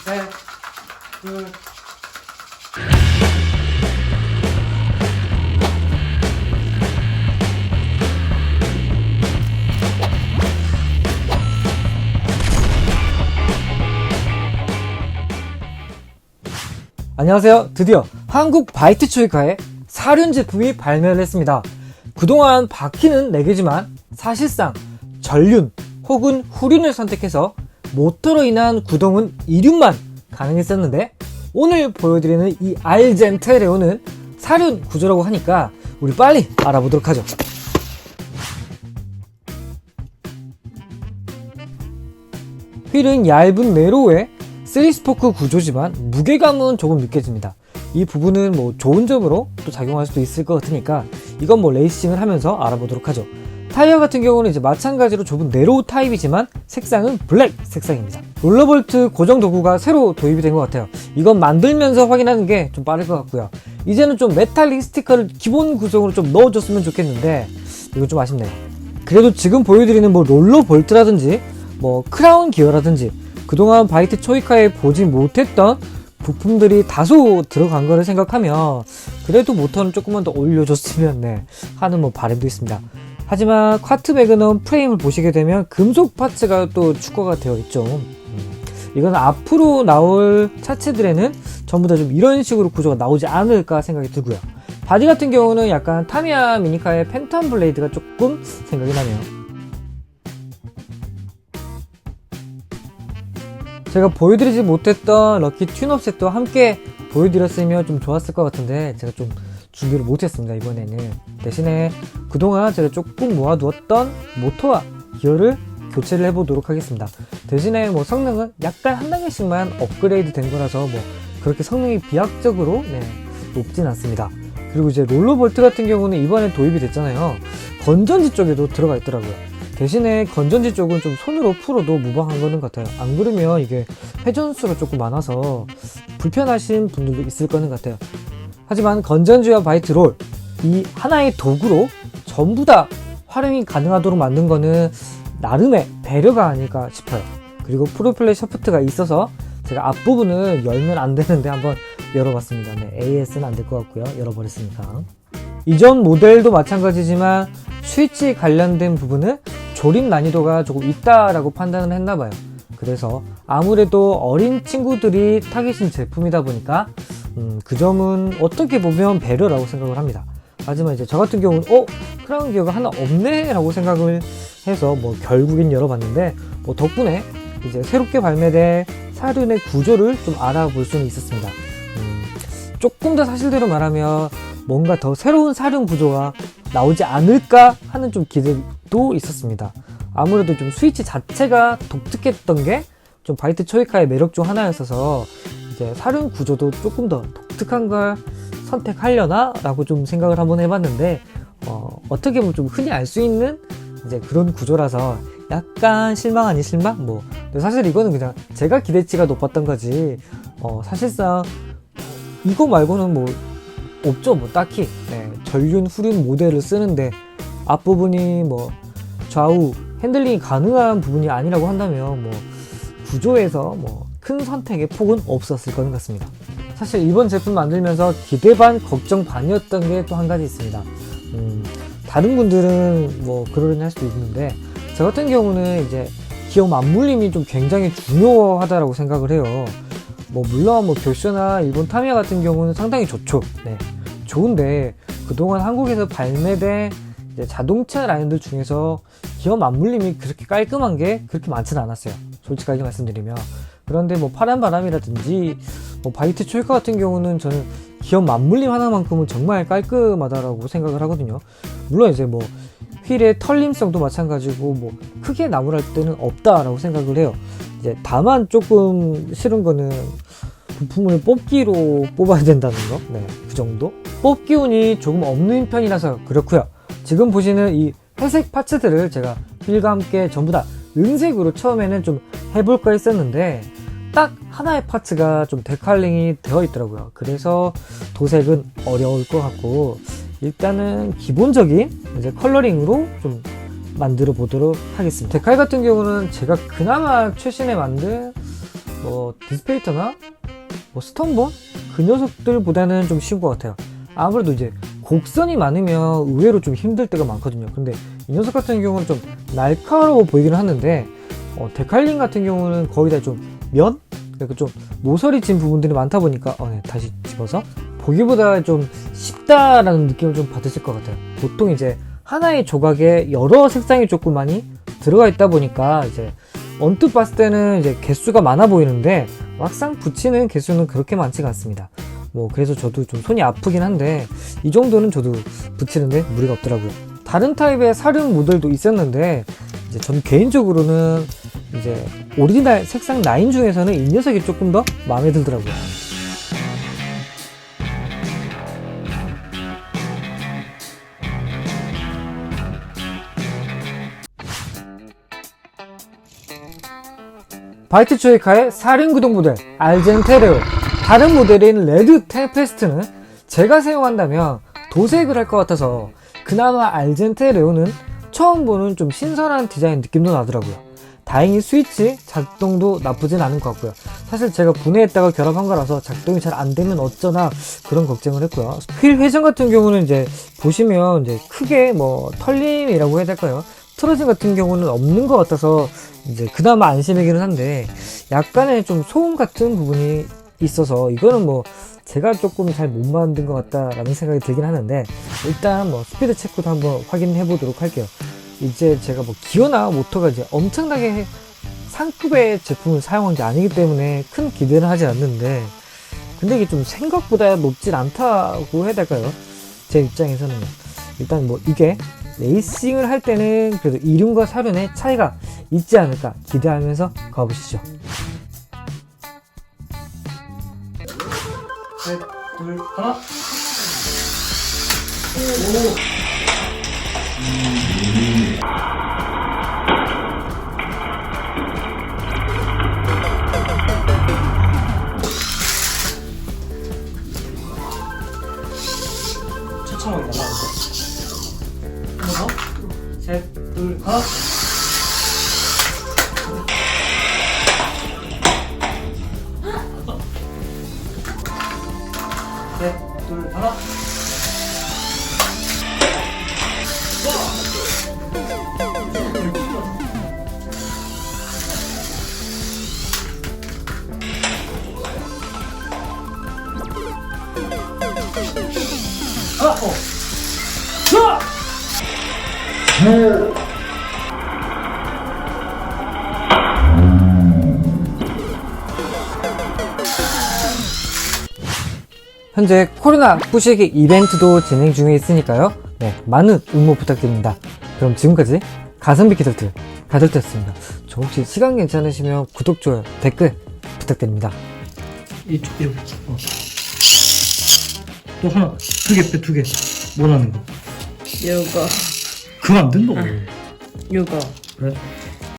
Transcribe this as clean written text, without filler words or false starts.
셋, 둘. 안녕하세요. 드디어 한국 바이트 초이카의 사륜 제품이 발매를 했습니다. 그동안 바퀴는 4개지만 사실상 전륜 혹은 후륜을 선택해서 모터로 인한 구동은 이륜만 가능했었는데, 오늘 보여드리는 이 알젠테레오는 사륜 구조라고 하니까 우리 빨리 알아보도록 하죠. 휠은 얇은 네로의 3스포크 구조지만 무게감은 조금 느껴집니다. 이 부분은 뭐 좋은 점으로 또 작용할 수도 있을 것 같으니까 이건 뭐 레이싱을 하면서 알아보도록 하죠. 타이어 같은 경우는 이제 마찬가지로 좁은 네로우 타입이지만 색상은 블랙 색상입니다. 롤러볼트 고정 도구가 새로 도입이 된 것 같아요. 이건 만들면서 확인하는 게 좀 빠를 것 같고요. 이제는 좀 메탈릭 스티커를 기본 구성으로 좀 넣어줬으면 좋겠는데 이거 좀 아쉽네요. 그래도 지금 보여드리는 뭐 롤러볼트라든지 뭐 크라운 기어라든지 그동안 바이트 초이카에 보지 못했던 부품들이 다소 들어간 거를 생각하면 그래도 모터는 조금만 더 올려줬으면 하는 뭐 바람도 있습니다. 하지만 쿼트 매그넘 프레임을 보시게 되면 금속 파츠가 또 추가가 되어 있죠. 이건 앞으로 나올 차체들에는 전부 다 좀 이런 식으로 구조가 나오지 않을까 생각이 들고요. 바디 같은 경우는 약간 타미야 미니카의 팬텀 블레이드가 조금 생각이 나네요. 제가 보여드리지 못했던 럭키 튠업 셋도 함께 보여드렸으면 좀 좋았을 것 같은데 제가 좀 준비를 못했습니다. 이번에는 대신에 그동안 제가 조금 모아두었던 모터와 기어를 교체를 해보도록 하겠습니다. 대신에 뭐 성능은 약간 한 단계씩만 업그레이드 된 거라서 뭐 그렇게 성능이 비약적으로 높진 않습니다. 그리고 이제 롤러볼트 같은 경우는 이번에 도입이 됐잖아요. 건전지 쪽에도 들어가 있더라고요. 대신에 건전지 쪽은 좀 손으로 풀어도 무방한 거는 같아요. 안 그러면 이게 회전수가 조금 많아서 불편하신 분들도 있을 거는 같아요. 하지만 건전지와 바이트 롤, 이 하나의 도구로 전부 다 활용이 가능하도록 만든 거는 나름의 배려가 아닐까 싶어요. 그리고 프로펠러 샤프트가 있어서 제가 앞부분을 열면 안 되는데 한번 열어봤습니다. AS는 안 될 것 같고요. 열어버렸으니까. 이전 모델도 마찬가지지만 스위치 관련된 부분은 조립 난이도가 조금 있다라고 판단을 했나봐요. 그래서 아무래도 어린 친구들이 타깃인 제품이다 보니까 그 점은 어떻게 보면 배려라고 생각을 합니다. 하지만 이제 저 같은 경우는 크라운 기어가 하나 없네 라고 생각을 해서 뭐 결국엔 열어봤는데 뭐 덕분에 이제 새롭게 발매된 사륜의 구조를 좀 알아볼 수는 있었습니다. 조금 더 사실대로 말하면 뭔가 더 새로운 사륜 구조가 나오지 않을까 하는 좀 기대도 있었습니다. 아무래도 좀 스위치 자체가 독특했던 게 좀 바이트 초이카의 매력 중 하나였어서 이제 사륜 구조도 조금 더 독특한 걸 선택하려나? 라고 좀 생각을 한번 해봤는데 어떻게 보면 좀 흔히 알 수 있는 이제 그런 구조라서 약간 실망 아닌 실망? 근데 사실 이거는 그냥 제가 기대치가 높았던 거지 사실상 이거 말고는 뭐 없죠. 뭐 딱히 전륜 후륜 모델을 쓰는데 앞부분이 뭐 좌우 핸들링이 가능한 부분이 아니라고 한다면 뭐 구조에서 뭐 큰 선택의 폭은 없었을 것 같습니다. 사실 이번 제품 만들면서 기대 반 걱정 반이었던 게 또 한 가지 있습니다. 다른 분들은 뭐 그러려니 할 수도 있는데 저 같은 경우는 이제 기어 맞물림이 좀 굉장히 중요하다라고 생각을 해요. 뭐 물론 뭐 교쇼나 일본 타미야 같은 경우는 상당히 좋죠. 좋은데 그동안 한국에서 발매된 이제 자동차 라인들 중에서 기어 맞물림이 그렇게 깔끔한 게 그렇게 많지는 않았어요. 솔직하게 말씀드리면. 그런데 뭐 파란 바람이라든지 뭐 바이트 초이카 같은 경우는 저는 기어 맞물림 하나만큼은 정말 깔끔하다라고 생각을 하거든요. 물론 이제 뭐 휠의 털림성도 마찬가지고 뭐 크게 나무랄 때는 없다라고 생각을 해요. 이제 다만 조금 싫은 거는 부품을 뽑기로 뽑아야 된다는 거. 그 정도. 뽑기 운이 조금 없는 편이라서 그렇고요. 지금 보시는 이 회색 파츠들을 제가 휠과 함께 전부 다 은색으로 처음에는 좀 해볼까 했었는데 딱 하나의 파츠가 좀 데칼링이 되어 있더라고요. 그래서 도색은 어려울 것 같고 일단은 기본적인 이제 컬러링으로 좀 만들어 보도록 하겠습니다. 데칼 같은 경우는 제가 그나마 최신에 만든 뭐 디스페이터나 뭐 스톤본 그 녀석들보다는 좀 쉬운 것 같아요. 아무래도 이제 곡선이 많으면 의외로 좀 힘들 때가 많거든요. 근데 이 녀석 같은 경우는 좀 날카로워 보이긴 하는데 데칼린 같은 경우는 거의 다 좀 면? 그러니까 좀 모서리 진 부분들이 많다 보니까 네, 다시 집어서 보기보다 좀 쉽다라는 느낌을 좀 받으실 것 같아요. 보통 이제 하나의 조각에 여러 색상이 조금 많이 들어가 있다 보니까 이제 언뜻 봤을 때는 이제 개수가 많아 보이는데 막상 붙이는 개수는 그렇게 많지가 않습니다. 뭐 그래서 저도 좀 손이 아프긴 한데 이 정도는 저도 붙이는데 무리가 없더라고요. 다른 타입의 사륜 모델도 있었는데 이제 전 개인적으로는 이제 오리지널 색상 9 중에서는 이 녀석이 조금 더 마음에 들더라고요. 바이트 조이카의 사륜 구동 모델 알젠테레오. 다른 모델인 레드 템페스트는 제가 사용한다면 도색을 할 것 같아서 그나마 알젠테레오는 처음 보는 좀 신선한 디자인 느낌도 나더라고요. 다행히 스위치 작동도 나쁘진 않은 것 같고요. 사실 제가 분해했다가 결합한 거라서 작동이 잘 안 되면 어쩌나 그런 걱정을 했고요. 휠 회전 같은 경우는 이제 보시면 이제 크게 뭐 털림이라고 해야 될까요? 틀어짐 같은 경우는 없는 것 같아서 이제 그나마 안심이기는 한데 약간의 좀 소음 같은 부분이 있어서 이거는 뭐 제가 조금 잘 못 만든 것 같다라는 생각이 들긴 하는데 일단 뭐 스피드 체크도 한번 확인해 보도록 할게요. 이제 제가 뭐 기어나 모터가 이제 엄청나게 상급의 제품을 사용한 게 아니기 때문에 큰 기대는 하지 않는데 근데 이게 좀 생각보다 높진 않다고 해야 될까요? 제 입장에서는 일단 뭐 이게 레이싱을 할 때는 그래도 이륜과 사륜의 차이가 있지 않을까 기대하면서 가보시죠. 셋, 둘, 하나. 처참하게 날아가는데. 한 번 더. 셋, 둘, 하나. 셋, 둘, 하나. 현재 코로나 뿌시기 이벤트도 진행 중에 있으니까요. 네, 많은 응모 부탁드립니다. 그럼 지금까지 가성비 키덜트 가덜트였습니다. 저 혹시 시간 괜찮으시면 구독, 좋아요, 댓글 부탁드립니다. 이쪽 이렇게. 또 하나, 두 개 빼, 두 개. 원하는 거. 요거 그거 안 된다고. 요거 그래?